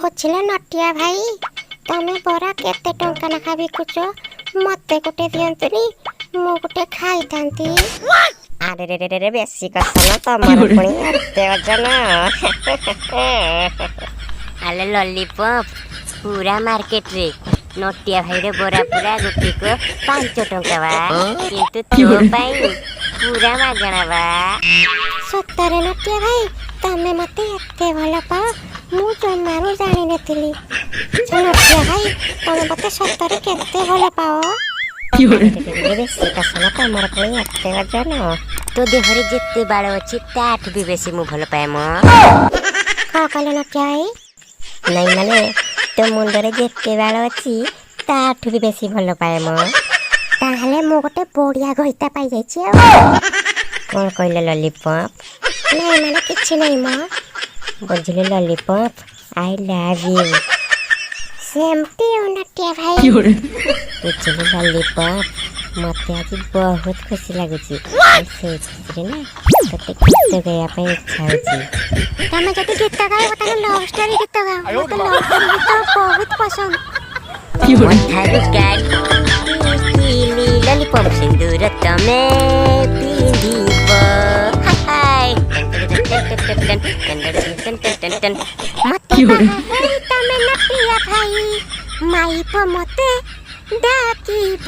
ବୁଝିଲେ ନଟିଆ ଭାଇ, ତମେ ବରା କେତେ ଟଙ୍କା ଲେଖା ବିକୁଛ? ମତେ ଗୋଟେ ଦିଅନ୍ତୁନି, ମୁଁ ଗୋଟେ ଖାଇଥାନ୍ତି। ଆରେ ରେ ରେ ରେ ବେଶୀ କଥା ନା, ତମର ପୁଣି ଏତେ ଓଜନ। ଆଲେ ଲଲିପପ୍ पूरा मार्केट रे नटिया भाई रे बोरा पूरा गुटी को 5 टंका बा, किंतु तो पाई पूरा मागणा बा। ସତରେ ନଟିଆ ଭାଇ, ତମେ ମତେ ଏତେ ଭଲ ପାଅ, ମୁଁ ଜମାରୁ ଜାଣି ନଥିଲି। ନଟିଆ ଭାଇ, ତମେ ମତେ ସତରେ କେତେ ଭଲ ପାଅ। ବେଶୀ କଥା ନା, ତମର ପୁଣି ଏତେ ଓଜନ। तो देहरे जेते बाल अच्छी ताठ भी बेसी मु भल पाए म। କଣ କହିଲ ନଟିଆ ଭାଇ? ନାଇଁ ମାନେ ତୋ ମୁଣ୍ଡରେ ଯେତେ ବାଳ ଅଛି ତାଠୁ ବି ବେଶୀ ଭଲ ପାଏ ମ। ତାହେଲେ ମୁଁ ଗୋଟେ ବଢିଆ ଘଇତା ପାଇଯାଇଛି ଆଉ। କଣ କହିଲେ ଲଲିପପ୍? ନାଇଁ ମାନେ କିଛି ନାହିଁ ମ। ବୁଝିଲି ଲଲିପପ୍, ଆଇ ଲଭ୍ ୟୁ। ସେମତି ଆଉ ନଟିଆ ଭାଇ। ବୁଝିଲି ଲଲିପପ୍, ମତେ ଆଜି ବହୁତ ଖୁସି ଲାଗୁଛି। ଆଉ ସେଇ ଖୁସିରେ ନା ତତେ ଗୀତ ଗାଇବା ପାଇଁ ଇଚ୍ଛା ହଉଛି। ତମେ ଯଦି ଗୀତ ଗାଇବ ତାହେଲେ ଲଭ୍ ଷ୍ଟୋରି ଗୀତ ଗାଅ। ମତେ ଲଭ୍ ଷ୍ଟୋରି ଗୀତ ବହୁତ ପସନ୍ଦ। थारू काट किली ललिपप सिंदूर तमे पिंदीप हाय मते बाहाई तमे नटिया भाई, माइप मते डाकिब।